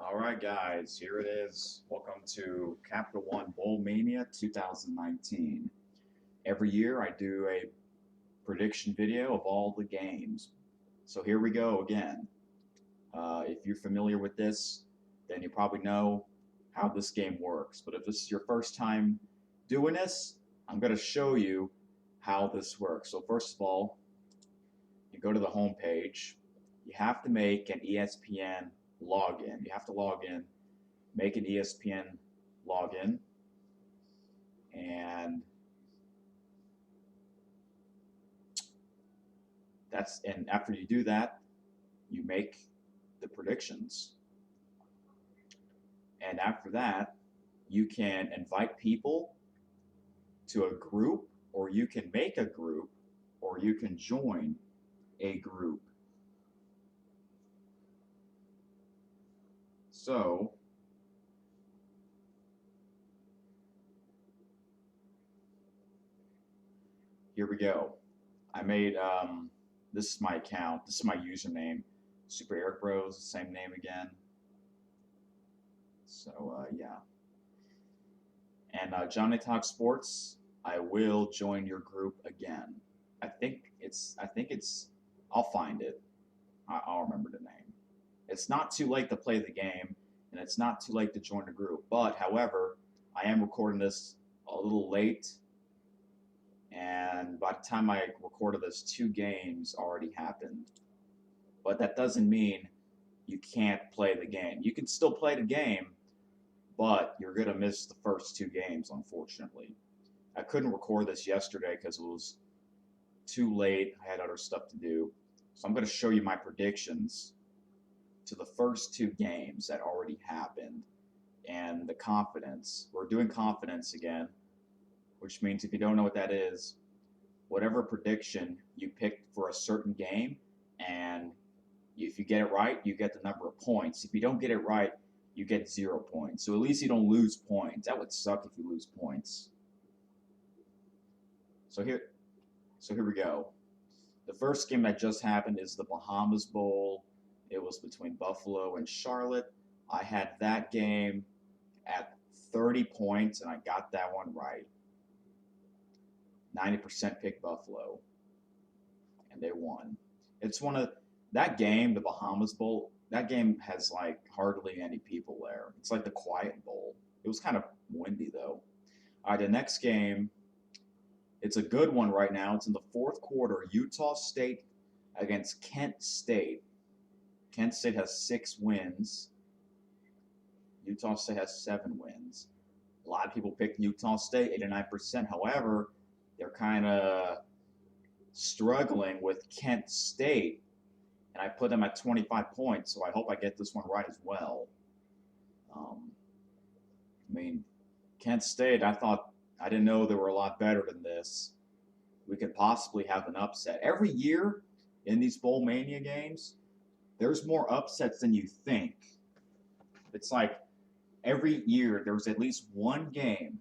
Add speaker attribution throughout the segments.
Speaker 1: All right, guys, here it is. Welcome to Capital One Bowl Mania 2019. Every year I do a prediction video of all the games. So here we go again. If you're familiar with this, then you probably know how this game works. But if this is your first time doing this, I'm going to show you how this works. So first of all, you go to the home page. You have to make an ESPN login. You have to log in, make an ESPN login, and after you do that, you make the predictions. And after that, you can invite people to a group, or you can make a group, or you can join a group. So here we go. I made this is my account. This is my username. Super Eric Bros, same name again. So yeah. And Johnny Talk Sports, I will join your group again. I think it's. I'll find it. I'll remember the name. It's not too late to play the game, and it's not too late to join the group. But however, I am recording this a little late, and by the time I recorded this, 2 games already happened. But that doesn't mean you can't play the game. You can still play the game, but you're going to miss the first 2 games, unfortunately. I couldn't record this yesterday because it was too late. I had other stuff to do. So I'm going to show you my predictions to the first 2 games that already happened and the confidence. We're doing confidence again, which means if you don't know what that is, whatever prediction you picked for a certain game, and if you get it right, you get the number of points. If you don't get it right, you get 0 points. So at least you don't lose points. That would suck if you lose points. So here we go. The first game that just happened is the Bahamas Bowl. It was between Buffalo and Charlotte. I had that game at 30 points, and I got that one right. 90% picked Buffalo, and they won. It's one of that game, the Bahamas Bowl. That game has like hardly any people there. It's like the Quiet Bowl. It was kind of windy though. All right, the next game, it's a good one right now. It's in the 4th quarter. Utah State against Kent State. Kent State has 6 wins. Utah State has 7 wins. A lot of people picked Utah State, 89%. However, they're kind of struggling with Kent State, and I put them at 25 points, so I hope I get this one right as well. I mean, Kent State, I didn't know they were a lot better than this. We could possibly have an upset. Every year in these Bowl Mania games, there's more upsets than you think. It's like every year there's at least one game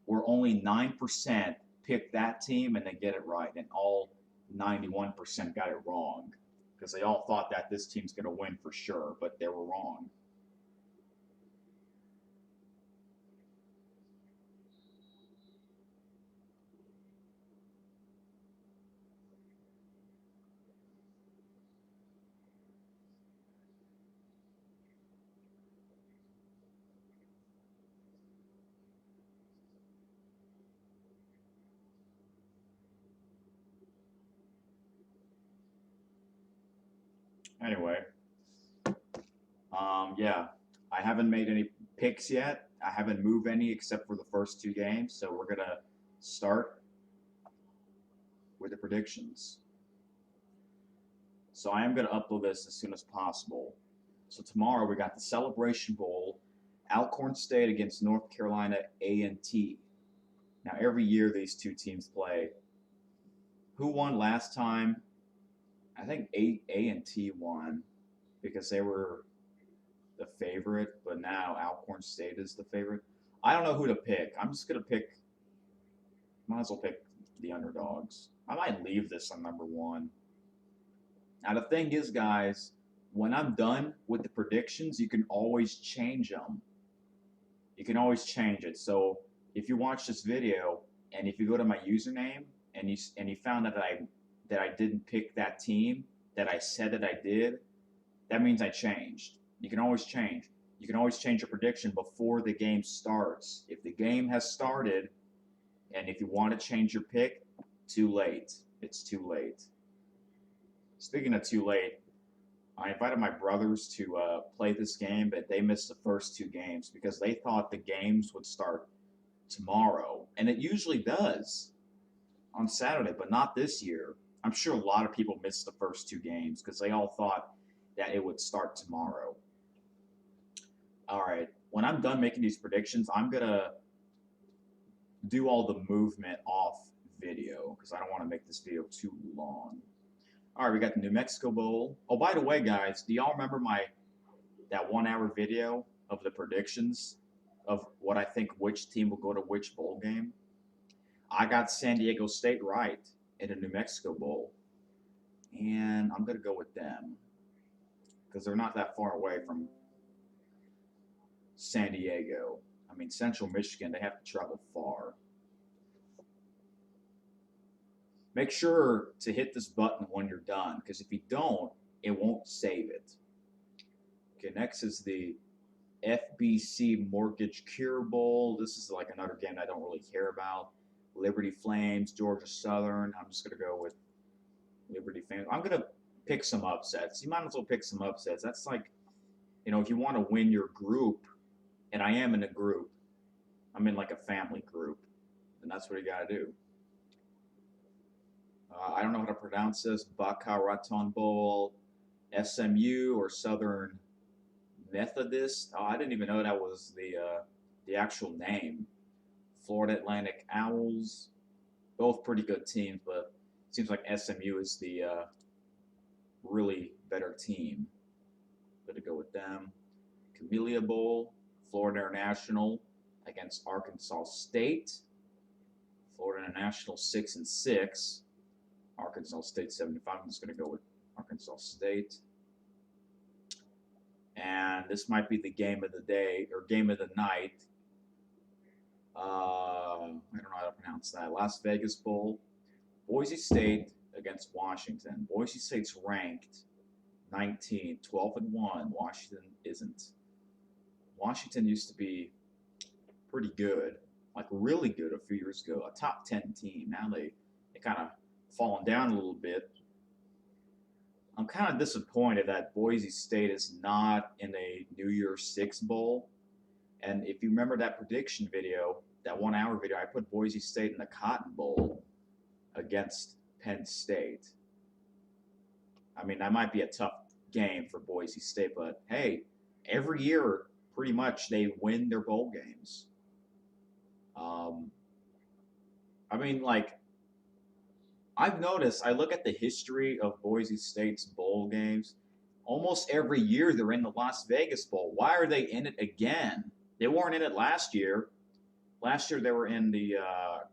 Speaker 1: where only 9% pick that team and they get it right, and all 91% got it wrong because they all thought that this team's going to win for sure, but they were wrong. Anyway, yeah, I haven't made any picks yet. I haven't moved any except for the first 2 games, so we're going to start with the predictions. So I am going to upload this as soon as possible. So tomorrow we got the Celebration Bowl, Alcorn State against North Carolina A&T. Now every year these 2 teams play. Who won last time? I think A&T won because they were the favorite, but now Alcorn State is the favorite. I don't know who to pick. I'm just going to pick, might as well pick the underdogs. I might leave this on number 1. Now the thing is, guys, when I'm done with the predictions, you can always change them. You can always change it. So if you watch this video and if you go to my username and you found that I didn't pick that team that I said that I did, that means I changed. You can always change. You can always change your prediction before the game starts. If the game has started and if you want to change your pick, too late. It's too late. Speaking of too late, I invited my brothers to play this game, but they missed the first two games because they thought the games would start tomorrow. And it usually does on Saturday, but not this year. I'm sure a lot of people missed the first two games because they all thought that it would start tomorrow. All right, when I'm done making these predictions, I'm going to do all the movement off video because I don't want to make this video too long. All right, we got the New Mexico Bowl. Oh, by the way, guys, do y'all remember that 1 hour video of the predictions of what I think which team will go to which bowl game? I got San Diego State right in the New Mexico Bowl, and I'm going to go with them because they're not that far away from San Diego. I mean, Central Michigan, they have to travel far. Make sure to hit this button when you're done, because if you don't, it won't save it. Okay, next is the FBC Mortgage Cure Bowl. This is like another game I don't really care about. Liberty Flames, Georgia Southern. I'm just going to go with Liberty Flames. I'm going to pick some upsets. You might as well pick some upsets. That's like, if you want to win your group, and I am in a group, I'm in like a family group, and that's what you got to do. I don't know how to pronounce this. Boca Raton Bowl, SMU or Southern Methodist. Oh, I didn't even know that was the actual name. Florida Atlantic Owls. Both pretty good teams, but it seems like SMU is the really better team. Going to go with them. Camellia Bowl, Florida International against Arkansas State. Florida International 6-6. Arkansas State 75. I'm just going to go with Arkansas State. And this might be the game of the day or game of the night. I don't know how to pronounce that. Las Vegas Bowl. Boise State against Washington. Boise State's ranked 19, 12-1. Washington isn't. Washington used to be pretty good, like really good a few years ago, a top 10 team. Now they kind of fallen down a little bit. I'm kind of disappointed that Boise State is not in a New Year's Six Bowl. And if you remember that prediction video, that 1 hour video, I put Boise State in the Cotton Bowl against Penn State. I mean, that might be a tough game for Boise State, but hey, every year, pretty much, they win their bowl games. I mean, like, I've noticed, I look at the history of Boise State's bowl games. Almost every year they're in the Las Vegas Bowl. Why are they in it again? They weren't in it last year. Last year they were in the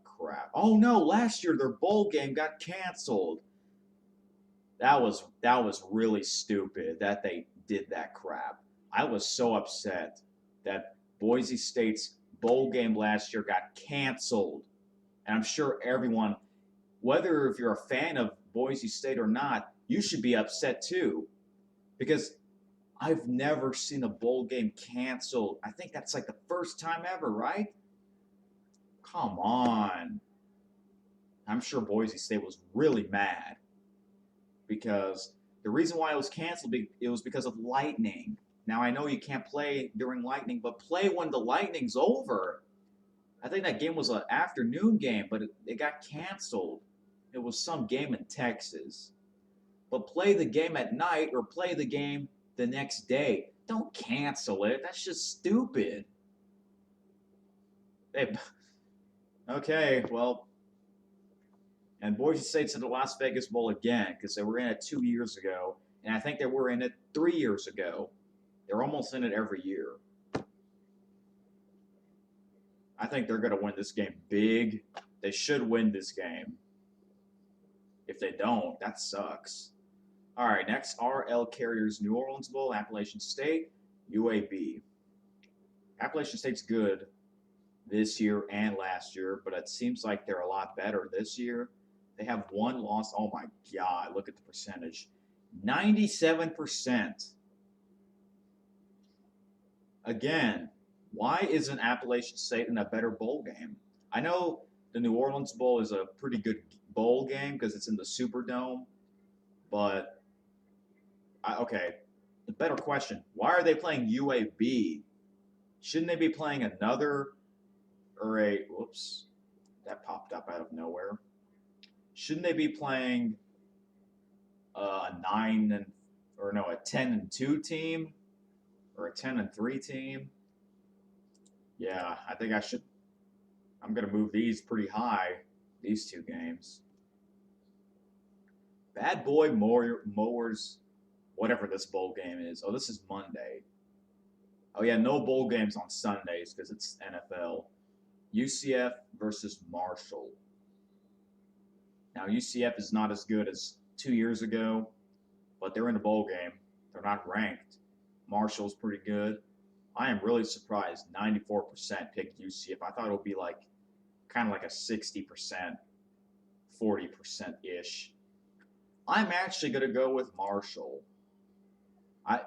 Speaker 1: crap. Oh no! Last year their bowl game got canceled. That was really stupid that they did that crap. I was so upset that Boise State's bowl game last year got canceled, and I'm sure everyone, whether if you're a fan of Boise State or not, you should be upset too, because I've never seen a bowl game canceled. I think that's like the first time ever, right? Come on. I'm sure Boise State was really mad because the reason why it was canceled, it was because of lightning. Now, I know you can't play during lightning, but play when the lightning's over. I think that game was an afternoon game, but it got canceled. It was some game in Texas. But play the game at night or play the game the next day. Don't cancel it. That's just stupid. Okay, well, and Boise State's in the Las Vegas Bowl again because they were in it 2 years ago, and I think they were in it 3 years ago. They're almost in it every year. I think they're going to win this game big. They should win this game. If they don't, that sucks. All right, next RL Carriers New Orleans Bowl, Appalachian State, UAB. Appalachian State's good this year and last year, but it seems like they're a lot better this year. They have one loss. Oh my God, look at the percentage 97%. Again, why isn't Appalachian State in a better bowl game? I know the New Orleans Bowl is a pretty good bowl game because it's in the Superdome, but okay, the better question: why are they playing UAB? Shouldn't they be playing another or a? Whoops, that popped up out of nowhere. Shouldn't they be playing a 10-2 team or a 10-3 team? Yeah, I think I should. I'm gonna move these pretty high. These two games. Bad Boy Mowers, whatever this bowl game is. Oh, this is Monday. Oh yeah, no bowl games on Sundays because it's NFL. UCF versus Marshall. Now UCF is not as good as 2 years ago, but they're in a bowl game. They're not ranked. Marshall's pretty good. I am really surprised 94% picked UCF. I thought it would be like kind of like a 60%, 40%-ish. I'm actually going to go with Marshall.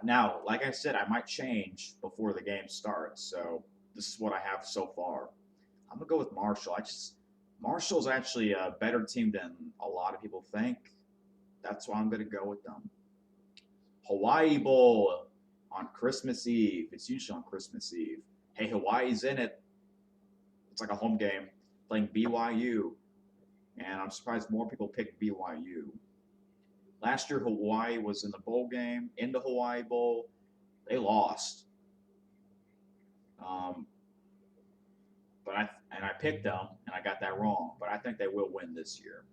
Speaker 1: Now, like I said, I might change before the game starts, so this is what I have so far. I'm going to go with Marshall. Marshall's actually a better team than a lot of people think. That's why I'm going to go with them. Hawaii Bowl on Christmas Eve. It's usually on Christmas Eve. Hey, Hawaii's in it. It's like a home game playing BYU, and I'm surprised more people picked BYU. Last year, Hawaii was in the bowl game, in the Hawaii Bowl. They lost. But I picked them, and I got that wrong. But I think they will win this year.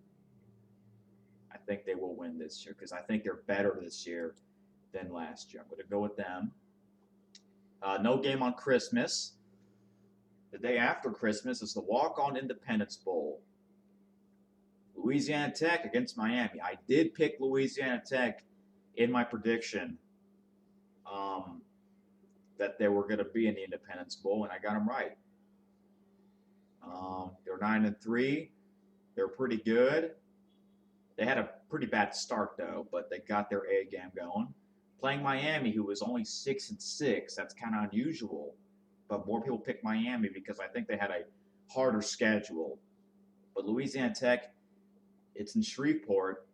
Speaker 1: I think they will win this year because I think they're better this year than last year. I'm going to go with them. No game on Christmas. The day after Christmas is the Walk-On Independence Bowl. Louisiana Tech against Miami. I did pick Louisiana Tech in my prediction that they were going to be in the Independence Bowl, and I got them right. They're 9-3. They're pretty good. They had a pretty bad start though, but they got their A game going. Playing Miami, who was only 6-6. That's kind of unusual, but more people picked Miami because I think they had a harder schedule. But Louisiana Tech, it's in Shreveport.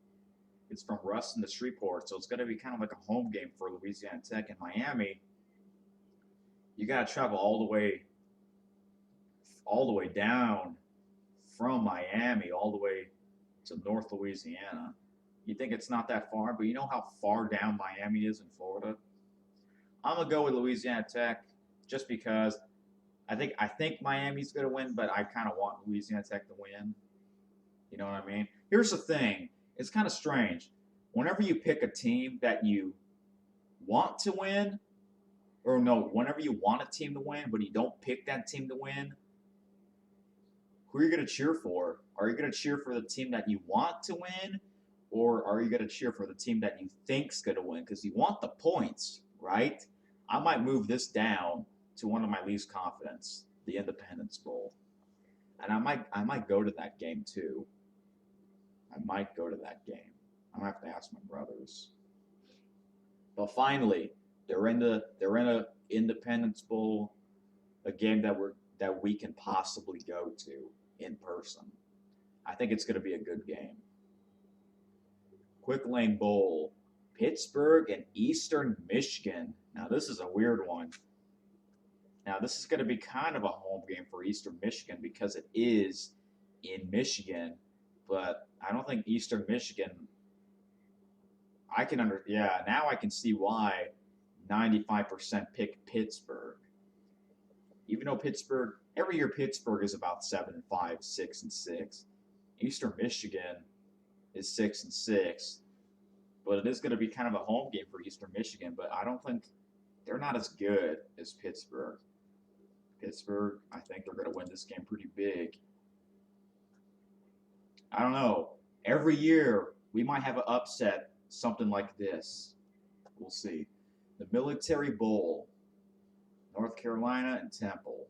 Speaker 1: It's from Ruston to Shreveport, so it's going to be kind of like a home game for Louisiana Tech. And Miami, you got to travel all the way down from Miami all the way to North Louisiana. You think it's not that far, but you know how far down Miami is in Florida? I'm going to go with Louisiana Tech just because I think Miami's going to win, but I kind of want Louisiana Tech to win. You know what I mean? Here's the thing. It's kind of strange. Whenever you pick a team that you want to win, or no, whenever you want a team to win, but you don't pick that team to win, who are you going to cheer for? Are you going to cheer for the team that you want to win, or are you going to cheer for the team that you think's going to win? Because you want the points, right? I might move this down to one of my least confidence, the Independence Bowl, and I might go to that game too. I might go to that game. I'm gonna have to ask my brothers. But finally, they're in a Independence Bowl, a game that we can possibly go to in person. I think it's going to be a good game. Quick Lane Bowl, Pittsburgh and Eastern Michigan. Now this is a weird one. Now this is going to be kind of a home game for Eastern Michigan because it is in Michigan, but I don't think Eastern Michigan. Now I can see why 95% pick Pittsburgh. Even though every year Pittsburgh is about 7-5, 6-6. Eastern Michigan is 6-6, but it is going to be kind of a home game for Eastern Michigan. But I don't think they're not as good as Pittsburgh. Pittsburgh, I think they're going to win this game pretty big. I don't know. Every year we might have an upset something like this. We'll see. The Military Bowl, North Carolina and Temple.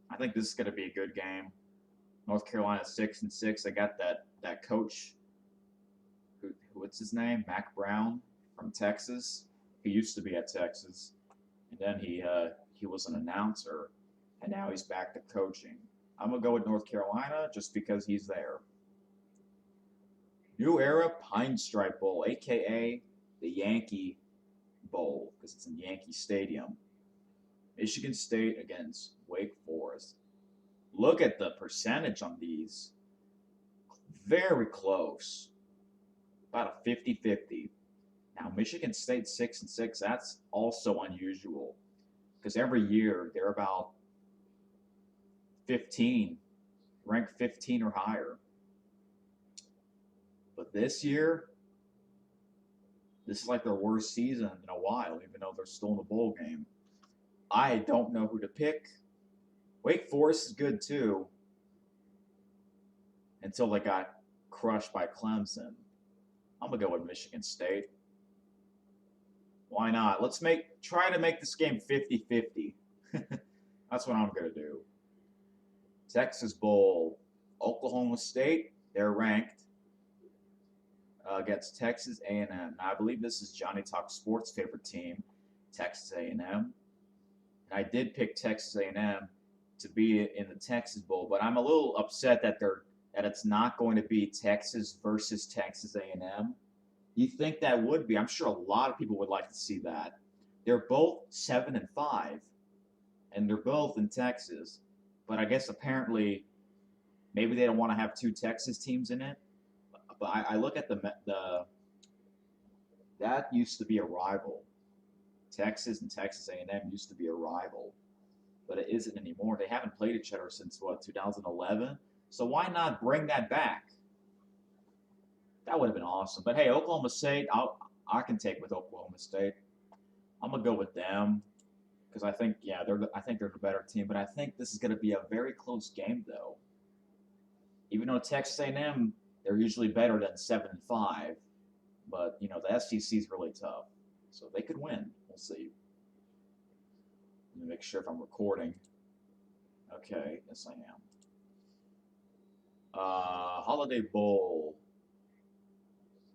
Speaker 1: I think this is going to be a good game. North Carolina 6-6. They got that coach. What's his name? Mac Brown from Texas. He used to be at Texas, and then he was an announcer, and now he's back to coaching. I'm gonna go with North Carolina just because he's there. New Era Pine Stripe Bowl, aka the Yankee Bowl, because it's in Yankee Stadium. Michigan State against Wake Forest. Look at the percentage on these. Very close. About a 50-50. Now, Michigan State 6-6, that's also unusual. Because every year they're about 15, ranked 15 or higher. But this year, this is like their worst season in a while, even though they're still in the bowl game. I don't know who to pick. Wake Forest is good too, until they got crushed by Clemson. I'm gonna go with Michigan State. Why not? Let's try to make this game 50-50. That's what I'm gonna do. Texas Bowl, Oklahoma State, they're ranked against Texas A&M. Now, I believe this is Johnny Talk Sports' favorite team, Texas A&M. And I did pick Texas A&M to be in the Texas Bowl, but I'm a little upset that it's not going to be Texas versus Texas A&M. You think that would be? I'm sure a lot of people would like to see that. They're both 7-5, and they're both in Texas. But I guess apparently, maybe they don't want to have two Texas teams in it. But I look at that used to be a rival. Texas and Texas A&M used to be a rival, but it isn't anymore. They haven't played each other since 2011. So why not bring that back? That would have been awesome. But hey, Oklahoma State, I can take with Oklahoma State. I'm gonna go with them because I think they're the better team. But I think this is gonna be a very close game though. Even though Texas A&M, they're usually better than 7-5, but the SEC is really tough, so they could win. We'll see. Let me make sure if I'm recording. Okay, yes I am. Holiday Bowl.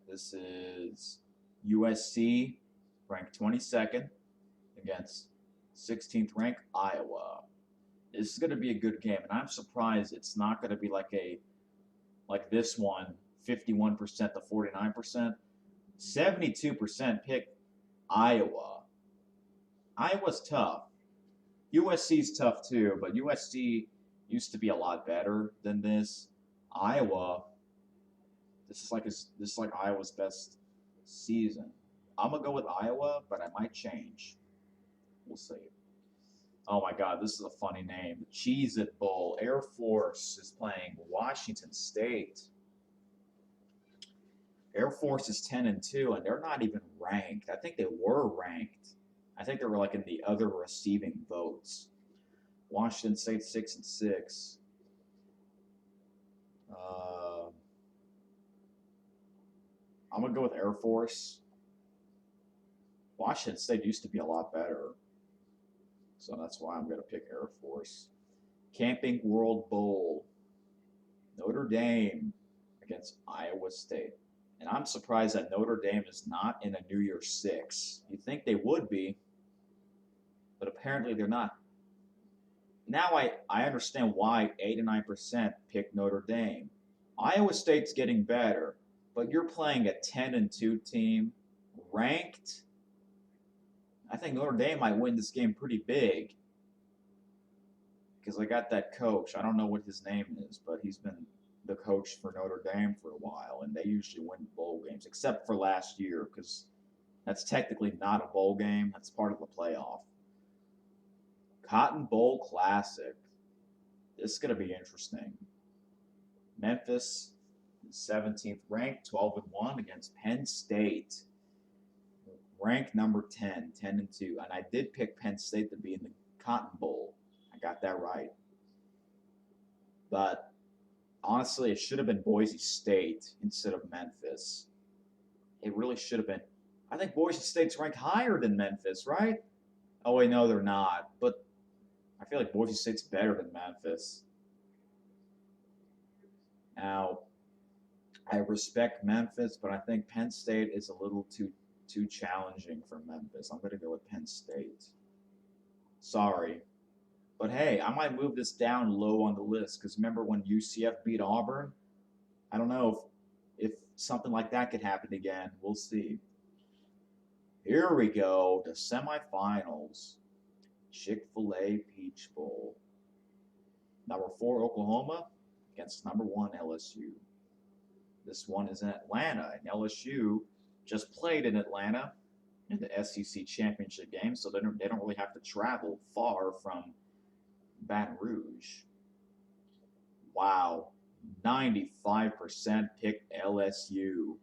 Speaker 1: This is USC, ranked 22nd, against 16th ranked Iowa. This is going to be a good game, and I'm surprised it's not going to be like this one, 51% to 49%. 72% pick Iowa. Iowa's tough. USC's tough too, but USC used to be a lot better than this. Iowa, this is like Iowa's best season. I'm gonna go with Iowa, but I might change. We'll see. Oh my God, this is a funny name. The Cheez-It Bowl. Air Force is playing Washington State. Air Force is 10-2, and they're not even ranked. I think they were ranked. I think they were like in the other receiving votes. Washington State 6-6. I'm gonna go with Air Force. Washington State used to be a lot better, so that's why I'm gonna pick Air Force. Camping World Bowl. Notre Dame against Iowa State. And I'm surprised that Notre Dame is not in a New Year's Six. You'd think they would be, but apparently they're not. Now I understand why 89% pick Notre Dame. Iowa State's getting better, but you're playing a 10-2 team, ranked. I think Notre Dame might win this game pretty big because I got that coach. I don't know what his name is, but he's been the coach for Notre Dame for a while, and they usually win bowl games, except for last year because that's technically not a bowl game. That's part of the playoff. Cotton Bowl Classic. This is going to be interesting. Memphis, 17th ranked, 12-1 against Penn State, ranked number 10, 10-2. And I did pick Penn State to be in the Cotton Bowl. I got that right. But honestly, it should have been Boise State instead of Memphis. It really should have been. I think Boise State's ranked higher than Memphis, right? Oh wait, no, they're not. But I feel like Boise State's better than Memphis. Now, I respect Memphis, but I think Penn State is a little too challenging for Memphis. I'm gonna go with Penn State. Sorry, but hey, I might move this down low on the list because remember when UCF beat Auburn? I don't know if something like that could happen again. We'll see. Here we go, the semifinals. Chick-fil-A Peach Bowl. Number 4 Oklahoma against number 1 LSU. This one is in Atlanta, and LSU just played in Atlanta in the SEC championship game, so they don't really have to travel far from Baton Rouge. Wow, 95% picked LSU.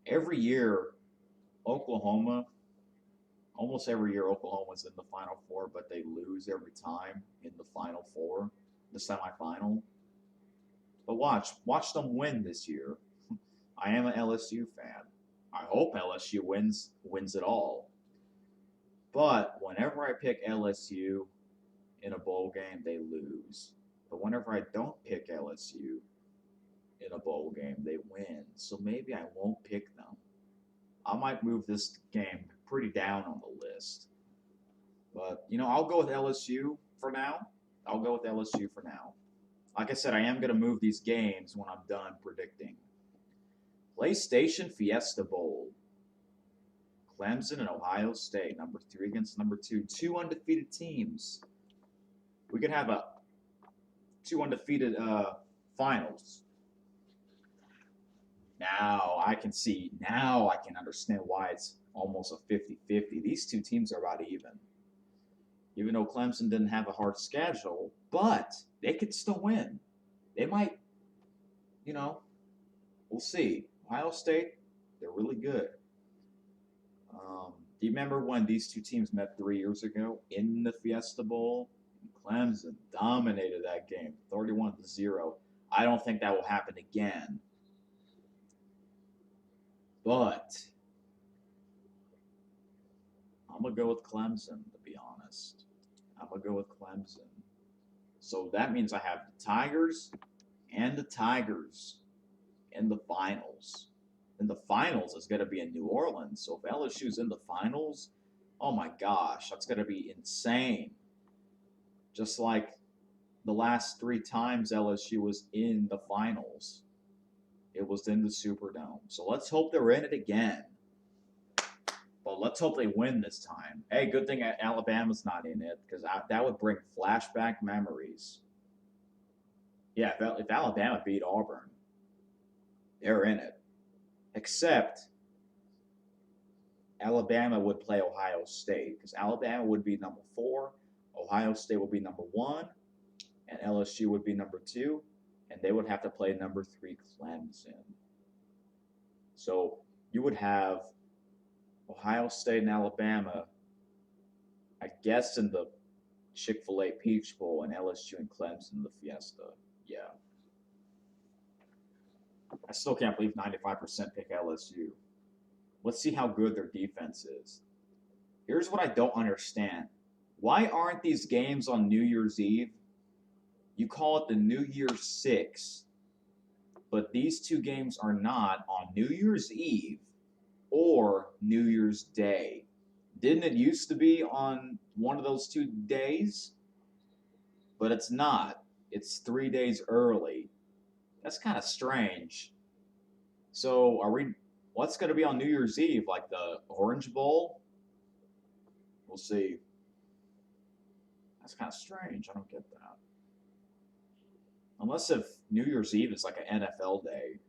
Speaker 1: Every year, Oklahoma, almost every year, Oklahoma's in the Final Four, but they lose every time in the Final Four, the semifinal. But watch them win this year. I am an LSU fan. I hope LSU wins it all. But whenever I pick LSU in a bowl game, they lose. But whenever I don't pick LSU in a bowl game, they win. So maybe I won't pick them. I might move this game pretty down on the list. But, I'll go with LSU for now. Like I said, I am going to move these games when I'm done predicting. PlayStation Fiesta Bowl. Clemson and Ohio State, number 3 against number 2. 2 undefeated teams. We could have 2 undefeated finals. Now I can understand why it's almost a 50-50. These 2 teams are about even. Even though Clemson didn't have a hard schedule, but they could still win. They might, we'll see. Ohio State, they're really good. Do you remember when these 2 teams met 3 years ago in the Fiesta Bowl? Clemson dominated that game, 31-0. I don't think that will happen again. But I'm going to go with Clemson, to be honest. I'm going to go with Clemson. So that means I have the Tigers and the Tigers in the finals. And the finals is going to be in New Orleans. So if LSU's in the finals, oh my gosh, that's going to be insane. Just like the last 3 times LSU was in the finals. It was in the Superdome. So let's hope they're in it again. But let's hope they win this time. Hey, good thing Alabama's not in it because that would bring flashback memories. Yeah, if Alabama beat Auburn, they're in it. Except Alabama would play Ohio State because Alabama would be number 4, Ohio State would be number 1, and LSU would be number 2, and they would have to play number 3 Clemson. So you would have Ohio State and Alabama, I guess, in the Chick-fil-A Peach Bowl, and LSU and Clemson in the Fiesta. Yeah. I still can't believe 95% pick LSU. Let's see how good their defense is. Here's what I don't understand. Why aren't these games on New Year's Eve? You call it the New Year's 6, but these 2 games are not on New Year's Eve or New Year's Day. Didn't it used to be on one of those 2 days? But it's not. It's 3 days early. That's kind of strange. So what's going to be on New Year's Eve? Like the Orange Bowl? We'll see. That's kind of strange. I don't get that. Unless if New Year's Eve is like an NFL day.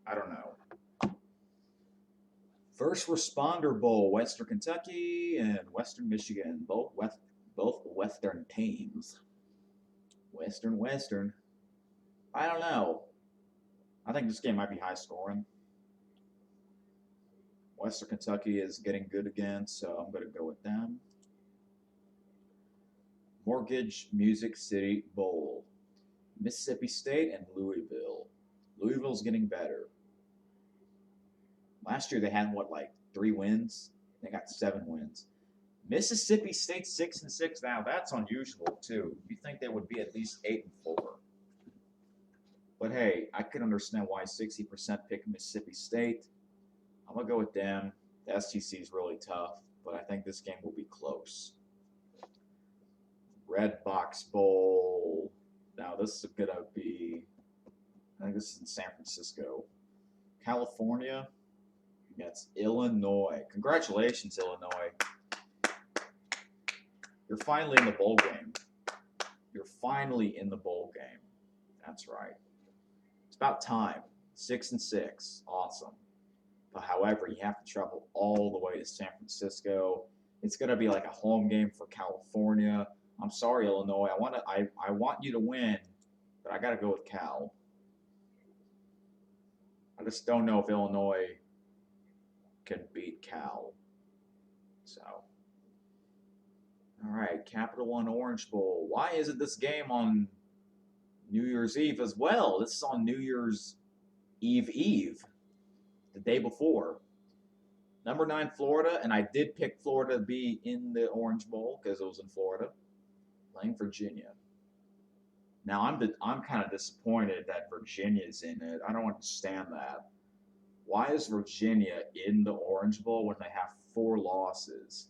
Speaker 1: I don't know. First Responder Bowl, Western Kentucky and Western Michigan, both Western teams. Western. I don't know. I think this game might be high scoring. Western Kentucky is getting good again, so I'm going to go with them. Mortgage Music City Bowl, Mississippi State and Louisville. Louisville's getting better. Last year they had what, like 3 wins? They got 7 wins. Mississippi State 6-6. Now that's unusual too. You think they would be at least 8-4? But hey, I can understand why 60% pick Mississippi State. I'm gonna go with them. The SEC is really tough, but I think this game will be close. Redbox Bowl. Now this is gonna be. I think this is in San Francisco, California. That's Illinois. Congratulations, Illinois. You're finally in the bowl game. You're finally in the bowl game. That's right. It's about time. 6-6. Awesome. But however, you have to travel all the way to San Francisco. It's going to be like a home game for California. I'm sorry, Illinois. I want you to win, but I got to go with Cal. I just don't know if Illinois can beat Cal. So, all right, Capital One Orange Bowl. Why isn't this game on New Year's Eve as well? This is on New Year's Eve, the day before. Number 9, Florida, and I did pick Florida to be in the Orange Bowl because it was in Florida, playing Virginia. Now, I'm kind of disappointed that Virginia's in it. I don't understand that. Why is Virginia in the Orange Bowl when they have 4 losses?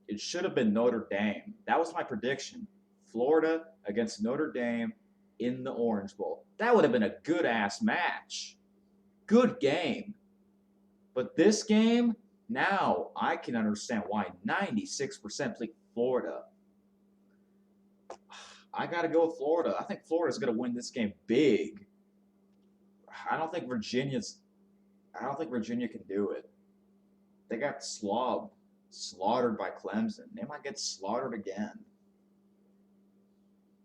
Speaker 1: It should have been Notre Dame. That was my prediction. Florida against Notre Dame in the Orange Bowl. That would have been a good-ass match. Good game. But this game, now I can understand why 96% pick Florida. I got to go with Florida. I think Florida's going to win this game big. I don't think Virginia can do it. They got slaughtered by Clemson. They might get slaughtered again.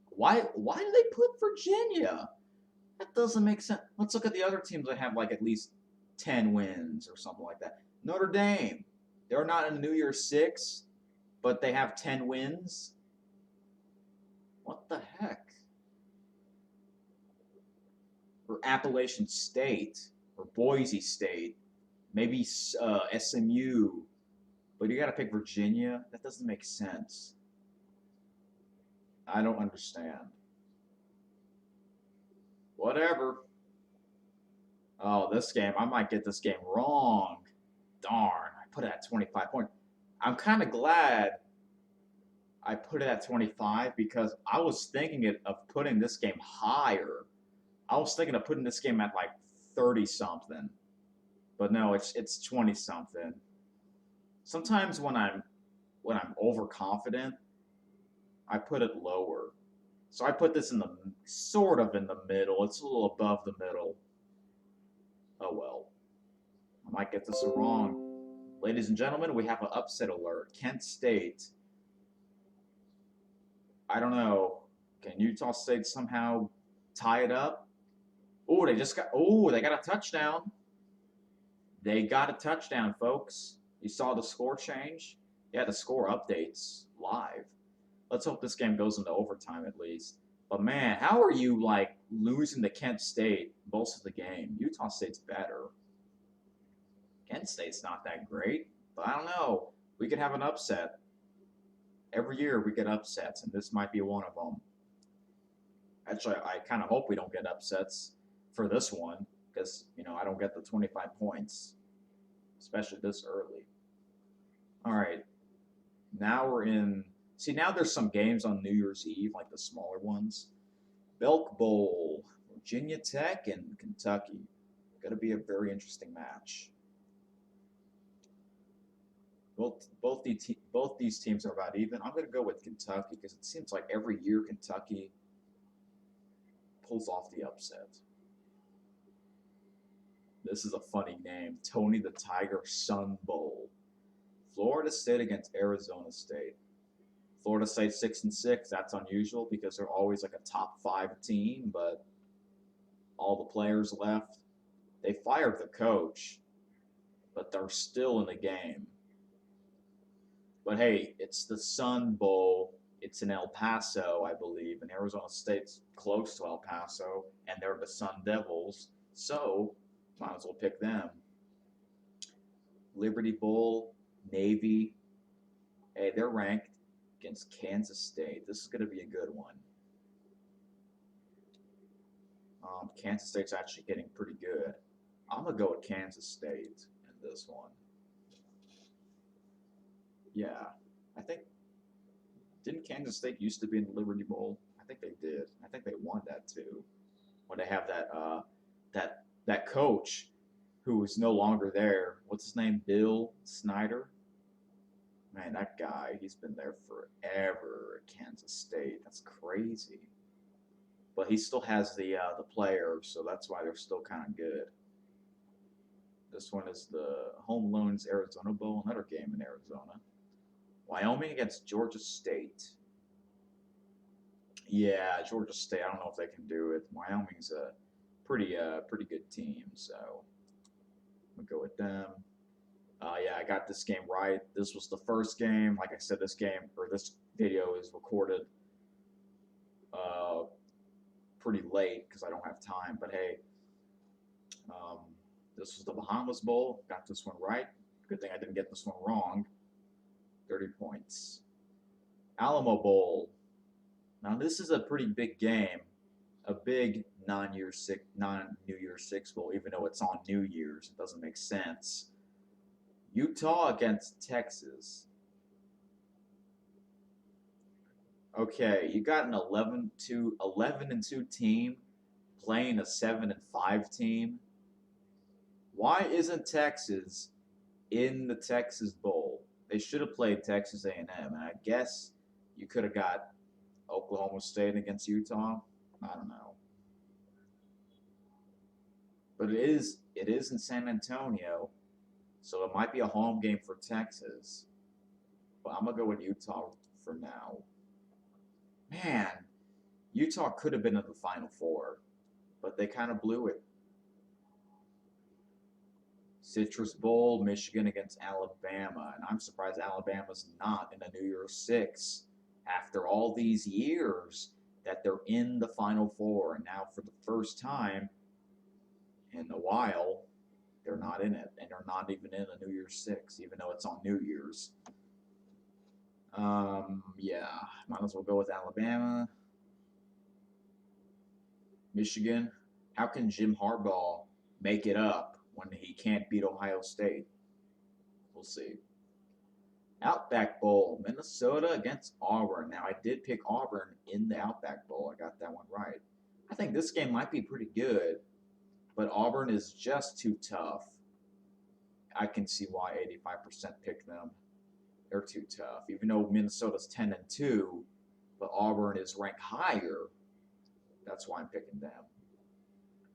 Speaker 1: Why do they put Virginia? That doesn't make sense. Let's look at the other teams that have like at least 10 wins or something like that. Notre Dame. They're not in the New Year's 6, but they have 10 wins. What the heck? Or Appalachian State, or Boise State, maybe SMU, but you got to pick Virginia? That doesn't make sense. I don't understand. Whatever. Oh, this game, I might get this game wrong. Darn, I put it at 25 points. I'm kind of glad I put it at 25 because I was thinking of putting this game higher. I was thinking of putting this game at like 30-something. But no, it's 20-something. Sometimes when I'm overconfident, I put it lower. So I put this in the sort of in the middle. It's a little above the middle. Oh well. I might get this wrong. Ladies and gentlemen, we have an upset alert. Kent State. I don't know. Can Utah State somehow tie it up? Oh, they got a touchdown. They got a touchdown, folks. You saw the score change? Yeah, the score updates live. Let's hope this game goes into overtime at least. But man, how are you like losing to Kent State most of the game? Utah State's better. Kent State's not that great, but I don't know. We could have an upset. Every year we get upsets, and this might be one of them. Actually, I kind of hope we don't get upsets for this one because, I don't get the 25 points, especially this early. All right. Now we're in. See, now there's some games on New Year's Eve, like the smaller ones. Belk Bowl, Virginia Tech and Kentucky. Going to be a very interesting match. Both these teams are about even. I'm going to go with Kentucky because it seems like every year Kentucky pulls off the upset. This is a funny name. Tony the Tiger Sun Bowl. Florida State against Arizona State. Florida State 6-6. That's unusual because they're always like a top 5 team, but all the players left. They fired the coach, but they're still in the game. But hey, it's the Sun Bowl. It's in El Paso, I believe, and Arizona State's close to El Paso, and they're the Sun Devils, so might as well pick them. Liberty Bowl, Navy. Hey, they're ranked against Kansas State. This is going to be a good one. Kansas State's actually getting pretty good. I'm going to go with Kansas State in this one. Yeah, I think, didn't Kansas State used to be in the Liberty Bowl? I think they did. I think they won that too. When they have that coach who is no longer there. What's his name? Bill Snyder. Man, that guy, he's been there forever at Kansas State. That's crazy. But he still has the players, so that's why they're still kind of good. This one is the Home Loans Arizona Bowl, another game in Arizona. Wyoming against Georgia State. Yeah, Georgia State. I don't know if they can do it. Wyoming's a pretty good team, so I'm gonna go with them. Yeah, I got this game right. This was the first game. Like I said, this video is recorded pretty late because I don't have time. But hey, this was the Bahamas Bowl. Got this one right. Good thing I didn't get this one wrong. 30 points. Alamo Bowl. Now this is a pretty big game. A big non-New Year's Six Bowl, even though it's on New Year's. It doesn't make sense. Utah against Texas. Okay, you got an 11-2 team playing a 7-5 team. Why isn't Texas in the Texas Bowl? They should have played Texas A&M, and I guess you could have got Oklahoma State against Utah. I don't know, but it is in San Antonio, so it might be a home game for Texas. But I'm gonna go with Utah for now. Man, Utah could have been in the Final Four, but they kind of blew it. Citrus Bowl, Michigan against Alabama, and I'm surprised Alabama's not in a New Year's Six after all these years that they're in the Final Four, and now for the first time in a while, they're not in it, and they're not even in a New Year's Six, even though it's on New Year's. Yeah, might as well go with Alabama. Michigan. How can Jim Harbaugh make it up when he can't beat Ohio State? We'll see. Outback Bowl, Minnesota against Auburn. Now, I did pick Auburn in the Outback Bowl. I got that one right. I think this game might be pretty good, but Auburn is just too tough. I can see why 85% pick them. They're too tough. Even though Minnesota's 10-2, but Auburn is ranked higher. That's why I'm picking them.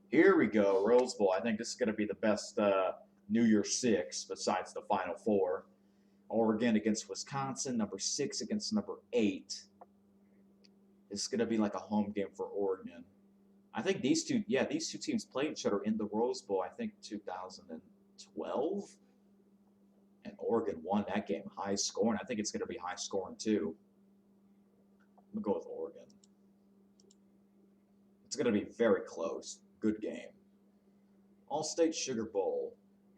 Speaker 1: Here we go, Rose Bowl. I think this is going to be the best New Year's Six besides the Final Four. Oregon against Wisconsin, number 6 against number 8. This is going to be like a home game for Oregon. I think these two teams played each other in the Rose Bowl, I think 2012. And Oregon won that game, high scoring. I think it's going to be high scoring too. I'm going to go with Oregon. It's going to be very close. Good game. Allstate Sugar Bowl,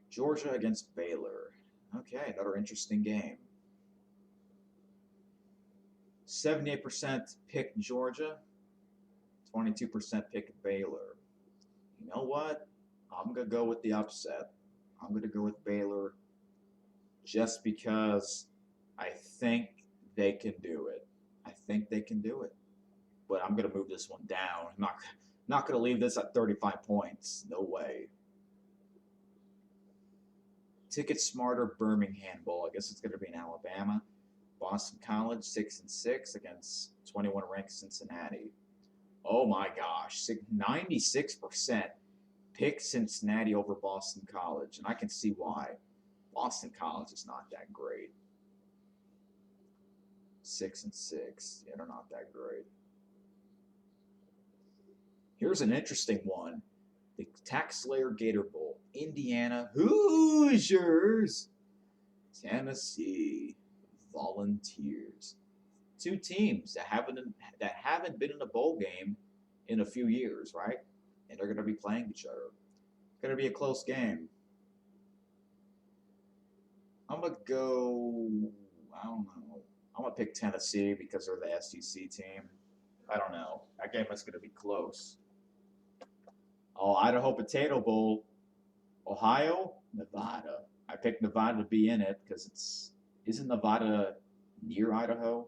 Speaker 1: Georgia against Baylor. Okay, another interesting game. 78% pick Georgia, 22% pick Baylor. You know what? I'm going to go with the upset. I'm going to go with Baylor just because I think they can do it. I think they can do it. But I'm going to move this one down. I'm not going to leave this at 35 points. No way. Ticket Smarter Birmingham Bowl. I guess it's going to be in Alabama. Boston College 6-6 against 21 ranked Cincinnati. Oh my gosh, 96% pick Cincinnati over Boston College, and I can see why. Boston College is not that great. 6-6, yeah, they're not that great. Here's an interesting one. The Tax Slayer Gator Bowl. Indiana Hoosiers. Tennessee Volunteers. Two teams that haven't been in a bowl game in a few years, right? And they're going to be playing each other. It's going to be a close game. I'm gonna go. I don't know. I'm gonna pick Tennessee because they're the SEC team. I don't know. That game is gonna be close. Oh, Idaho Potato Bowl, Ohio, Nevada. I picked Nevada to be in it because it's isn't Nevada near Idaho?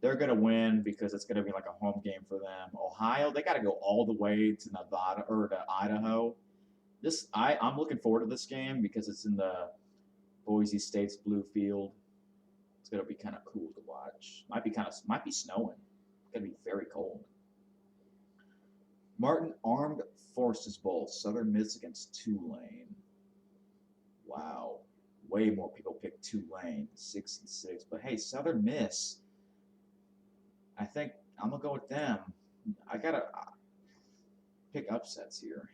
Speaker 1: They're gonna win because it's gonna be like a home game for them. Ohio, they got to go all the way to Nevada or to Idaho. I'm looking forward to this game because it's in the Boise State's blue field. It's gonna be kind of cool to watch. Might be snowing. It's gonna be very cold. Martin Armed Forces Bowl, Southern Miss against Tulane. Wow, way more people pick Tulane, 6-6. But hey, Southern Miss. I think I'm gonna go with them. I gotta pick upsets here.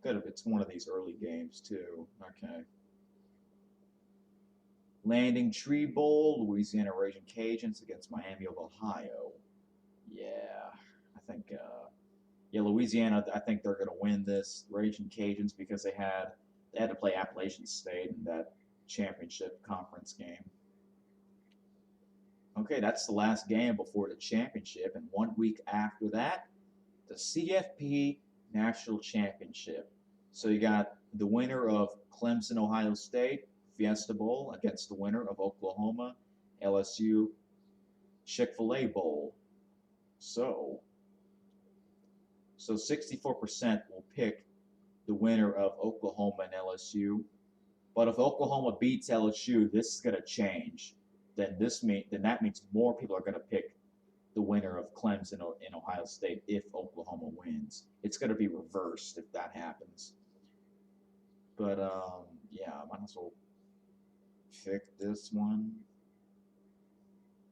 Speaker 1: Could have it's one of these early games too. Okay. Landing Tree Bowl, Louisiana Raging Cajuns against Miami of Ohio. Yeah, I think. Yeah, Louisiana. I think they're going to win this Raging Cajuns because they had to play Appalachian State in that championship conference game. Okay, that's the last game before the championship, and 1 week after that, the CFP National Championship. So you got the winner of Clemson, Ohio State, Fiesta Bowl against the winner of Oklahoma, LSU, Chick-fil-A Bowl. So, so 64% will pick the winner of Oklahoma and LSU. But if Oklahoma beats LSU, this is going to change. Then that means more people are going to pick the winner of Clemson and Ohio State if Oklahoma wins. It's going to be reversed if that happens. But yeah, I might as well pick this one.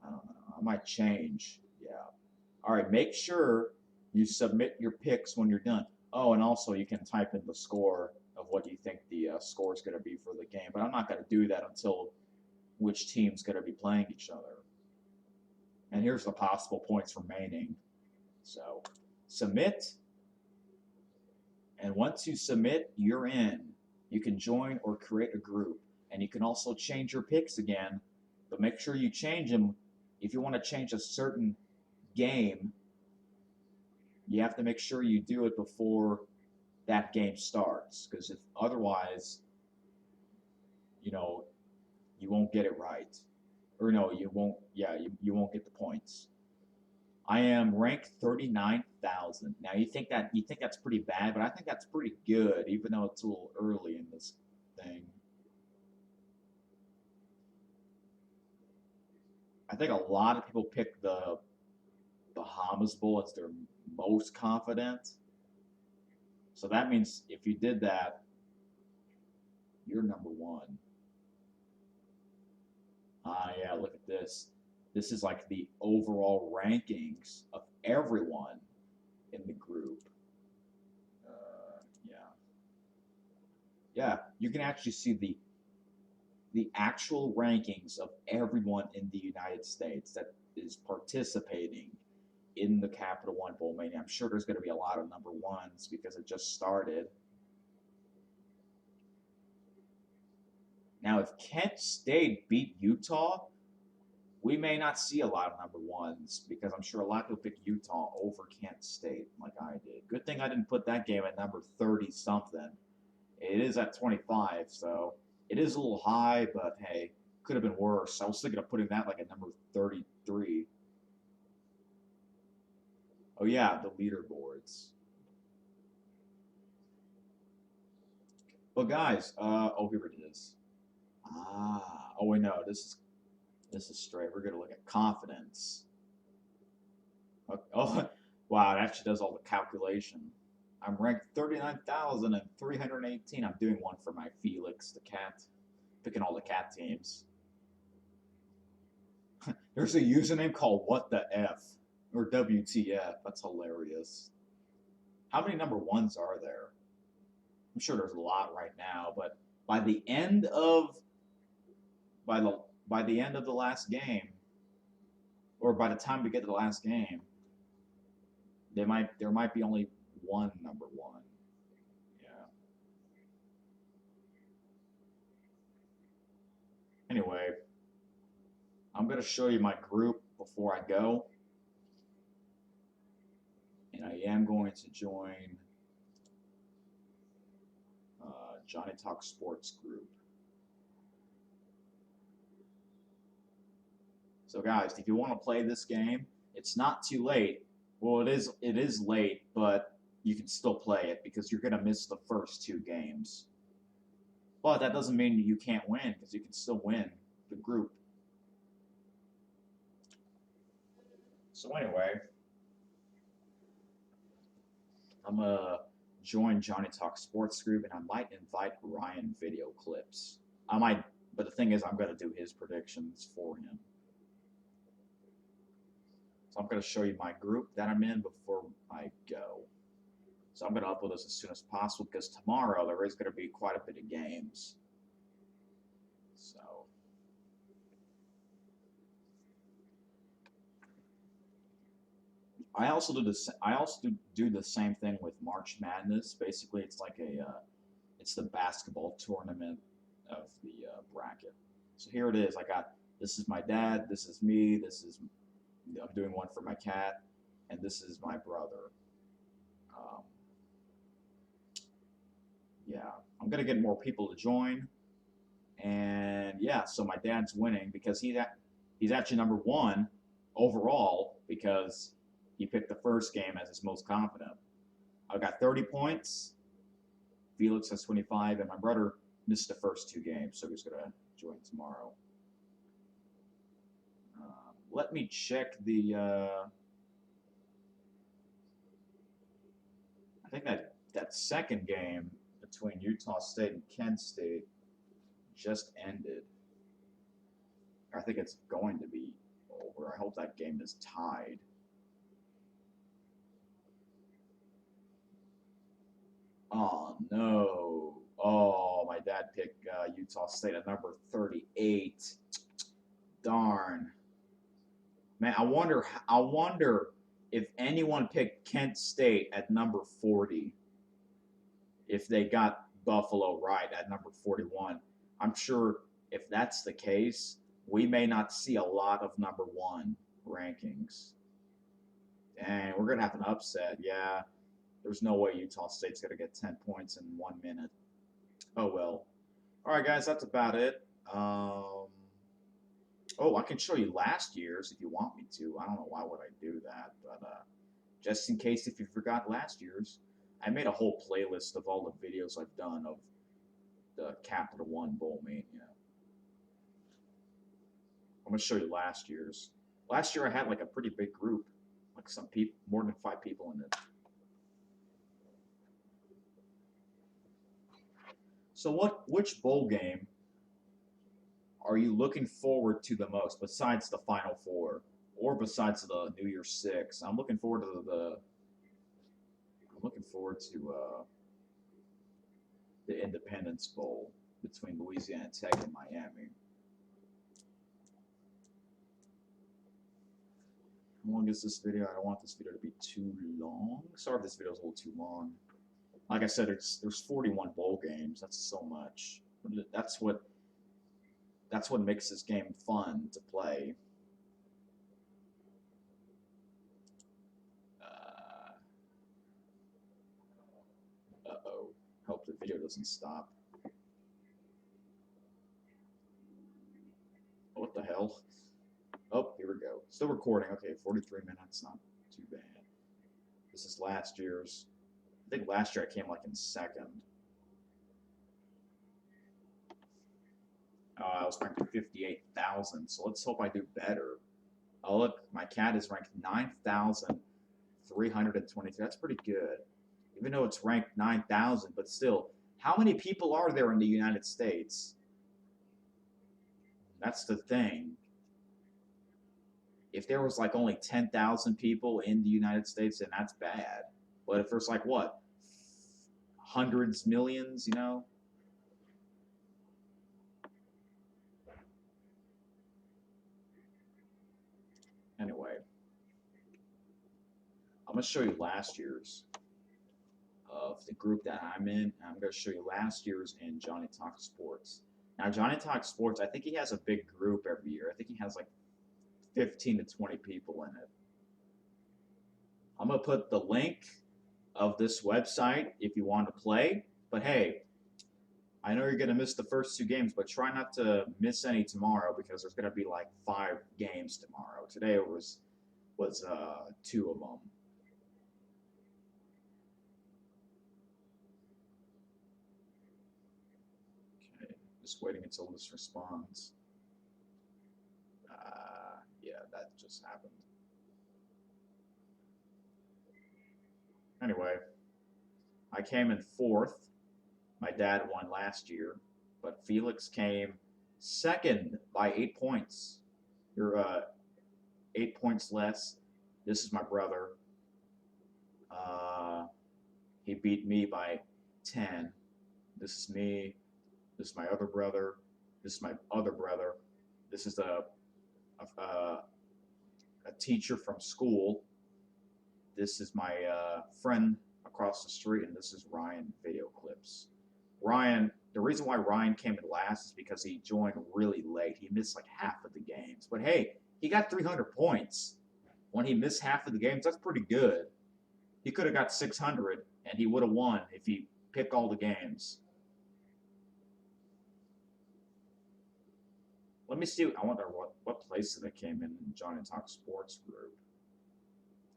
Speaker 1: I don't know. I might change. Yeah. All right. Make sure you submit your picks when you're done. Oh, and also you can type in the score of what you think the score is going to be for the game. But I'm not going to do that until which team's going to be playing each other. And here's the possible points remaining. So submit. And once you submit, you're in. You can join or create a group. And you can also change your picks again. But make sure you change them. If you want to change a certain game, you have to make sure you do it before that game starts. Because if otherwise, you know, you won't get it right. Or no, you won't. Yeah, you won't get the points. I am ranked 39,000. Now you think that's pretty bad, but I think that's pretty good, even though it's a little early in this thing. I think a lot of people pick the Bahamas Bowl as their most confident. So that means if you did that, you're number one. Yeah, look at this. This is like the overall rankings of everyone in the group. Yeah, yeah. You can actually see the actual rankings of everyone in the United States that is participating in the Capital One Bowl Mania. I'm sure there's going to be a lot of number ones because it just started. Now, if Kent State beat Utah, we may not see a lot of number ones because I'm sure a lot of people pick Utah over Kent State like I did. Good thing I didn't put that game at number 30 something. It is at 25, so it is a little high, but hey, could have been worse. I was thinking of putting that like at number 33. Oh yeah, the leaderboards. But guys, oh here it is. Oh wait, no, this is straight. We're gonna look at confidence. Oh, wow, it actually does all the calculation. I'm ranked 39,318. I'm doing one for my Felix, the cat, picking all the cat teams. There's a username called What the F or WTF. That's hilarious. How many number ones are there? I'm sure there's a lot right now, but by the end of by the by the end of the last game, or by the time we get to the last game, there might be only one number one. Yeah. anyway, I'm going to show you my group before I go. And I am going to join Johnny Talk Sports group. So guys, if you want to play this game, it's not too late. Well, it is late, but you can still play it because you're going to miss the first 2 games. But that doesn't mean you can't win, because you can still win the group. So anyway, I'm going to join Johnny Talk Sports group, and I might invite Ryan Video Clips. I might, but the thing is, I'm going to do his predictions for him. So I'm going to show you my group that I'm in before I go. So I'm going to upload this as soon as possible, because tomorrow there is going to be quite a bit of games. So I also do the same thing with March Madness. Basically, it's like it's the basketball tournament of the bracket. So here it is. This is my dad. This is me. I'm doing one for my cat, and this is my brother. Yeah, I'm gonna get more people to join, and yeah, so my dad's winning because he's actually number 1 overall because he picked the first game as his most confident. I got 30 points. Felix has 25, and my brother missed the first 2 games, so he's gonna join tomorrow. Let me check the. I think that second game between Utah State and Kent State just ended. I think it's going to be over. I hope that game is tied. Oh no! Oh, my dad picked Utah State at number 38. Darn. Man, I wonder if anyone picked Kent State at number 40, if they got Buffalo right at number 41. I'm sure if that's the case, we may not see a lot of number 1 rankings. Dang, we're going to have an upset. Yeah, there's no way Utah State's going to get 10 points in 1 minute. Oh, well. All right, guys, that's about it. Oh, I can show you last year's if you want me to. I don't know why would I do that, but just in case if you forgot last year's, I made a whole playlist of all the videos I've done of the Capital One Bowl Mania. I'm going to show you last year's. Last year I had like a pretty big group, like some people, more than 5 people in it. So which bowl game are you looking forward to the most besides the Final Four or besides the New Year's Six? I'm looking forward to the Independence Bowl between Louisiana Tech and Miami. How long is this video? I don't want this video to be too long. Sorry if this video is a little too long. Like I said, there's 41 bowl games. That's so much. That's what makes this game fun to play. Uh-oh. Hope the video doesn't stop. What the hell? Oh, here we go. Still recording. Okay, 43 minutes. Not too bad. This is last year's. I think last year I came like in second. I was ranked 58,000, so let's hope I do better. Oh, look, my cat is ranked 9,322. That's pretty good. Even though it's ranked 9,000, but still, how many people are there in the United States? That's the thing. If there was like only 10,000 people in the United States, then that's bad. But if there's like what? Hundreds, millions, you know? Anyway, I'm going to show you last year's of the group that I'm in. I'm going to show you last year's in Johnny Talk Sports. Now, Johnny Talks Sports, I think he has a big group every year. I think he has like 15 to 20 people in it. I'm going to put the link of this website if you want to play. But hey, I know you're going to miss the first 2 games, but try not to miss any tomorrow because there's going to be like 5 games tomorrow. Today it was 2 of them. Okay, just waiting until this responds. Yeah, that just happened. Anyway, I came in 4th. My dad won last year, but Felix came 2nd by 8 points. You're 8 points less. This is my brother. He beat me by 10. This is me. This is my other brother. This is my other brother. This is a teacher from school. This is my friend across the street, and this is Ryan video clips. Ryan, the reason why Ryan came in last is because he joined really late. He missed like half of the games. But hey, he got 300 points. When he missed half of the games, that's pretty good. He could have got 600, and he would have won if he picked all the games. Let me see. I wonder what place that I came in Johnny Talk Sports group.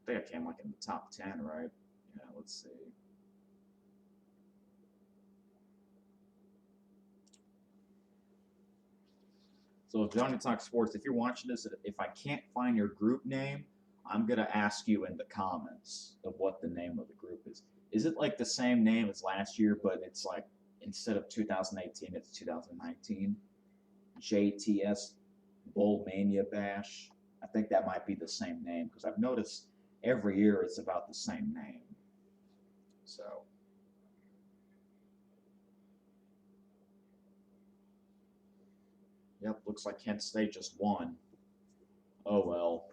Speaker 1: I think I came like in the top 10, right? Yeah, let's see. So Johnny Talk Sports, if you're watching this, if I can't find your group name, I'm going to ask you in the comments of what the name of the group is. Is it like the same name as last year, but it's like instead of 2018, it's 2019? JTS Bowl Mania Bash. I think that might be the same name because I've noticed every year it's about the same name. So. Yep, looks like Kent State just won. Oh well.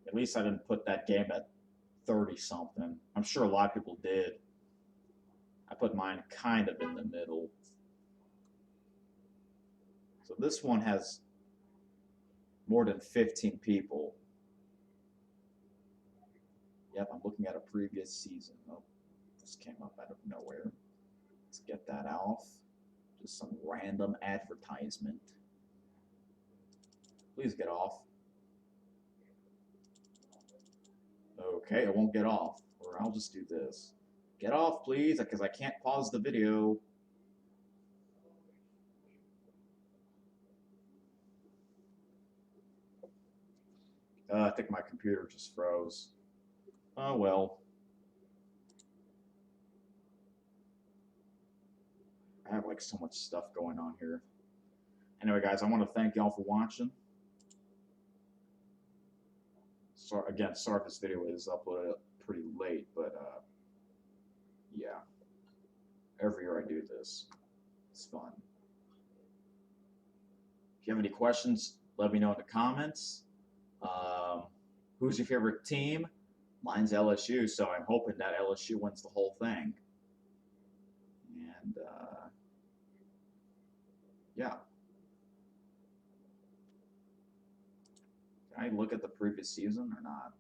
Speaker 1: At least I didn't put that game at 30-something. I'm sure a lot of people did. I put mine kind of in the middle. So this one has more than 15 people. Yep, I'm looking at a previous season. Oh, this came up out of nowhere. Let's get that off. Just some random advertisement. Please get off. Okay, it won't get off. Or I'll just do this. Get off, please, because I can't pause the video. I think my computer just froze. Oh, well. I have like so much stuff going on here. Anyway, guys, I want to thank y'all for watching. So, again, sorry if this video is uploaded pretty late, but yeah. Every year I do this. It's fun. If you have any questions, let me know in the comments. Who's your favorite team? Mine's LSU, so I'm hoping that LSU wins the whole thing. And yeah. Can I look at the previous season or not?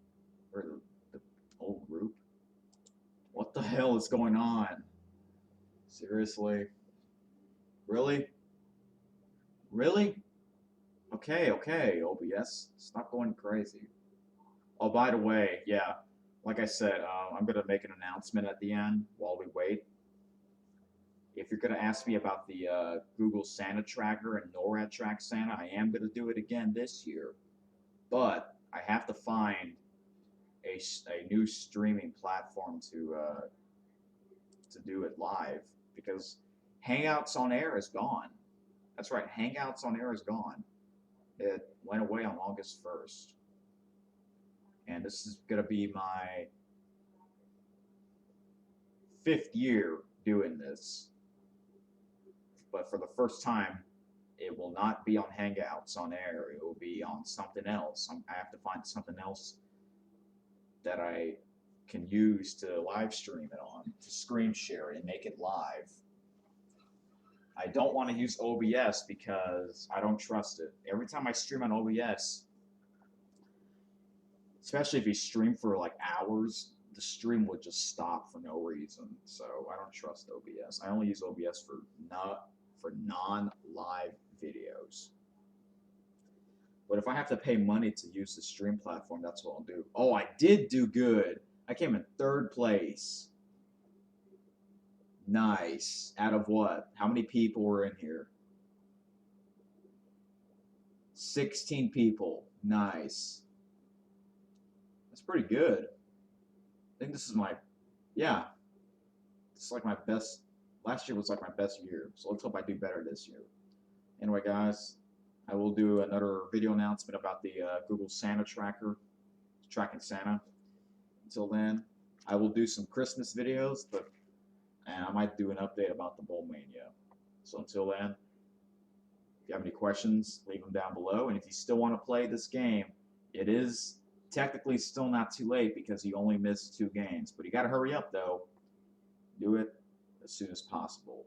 Speaker 1: Or the whole group? What the hell is going on? Seriously? Really? Really? Okay, okay, OBS. Stop going crazy. Oh, by the way, yeah, like I said, I'm going to make an announcement at the end while we wait. If you're going to ask me about the Google Santa Tracker and NORAD Track Santa, I am going to do it again this year. But I have to find a new streaming platform to do it live because Hangouts on Air is gone. That's right, Hangouts on Air is gone. It went away on August 1st. And this is going to be my 5th year doing this. But for the first time, it will not be on Hangouts on Air. It will be on something else. I have to find something else that I can use to live stream it on, to screen share it and make it live. I don't want to use OBS because I don't trust it. Every time I stream on OBS, especially if you stream for like hours, the stream would just stop for no reason. So I don't trust OBS. I only use OBS for non-live videos. But if I have to pay money to use the stream platform, that's what I'll do. Oh, I did do good. I came in 3rd place. Nice. Out of what? How many people were in here? 16 people. Nice. That's pretty good. I think this is my, yeah. It's like my best. Last year was like my best year. So let's hope I do better this year. Anyway, guys, I will do another video announcement about the Google Santa tracker, tracking Santa. Until then, I will do some Christmas videos, and I might do an update about the Bowl Mania. So until then, if you have any questions, leave them down below. And if you still want to play this game, it is technically still not too late because you only missed 2 games. But you got to hurry up, though. Do it as soon as possible.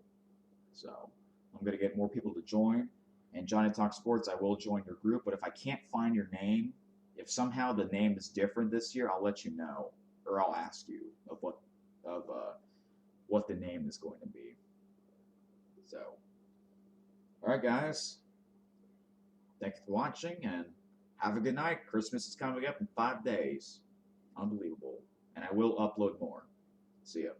Speaker 1: So I'm going to get more people to join. And Johnny Talk Sports, I will join your group. But if I can't find your name, if somehow the name is different this year, I'll let you know. Or I'll ask you of what the name is going to be. So, all right, guys. Thank you for watching, and have a good night. Christmas is coming up in 5 days. Unbelievable. And I will upload more. See ya.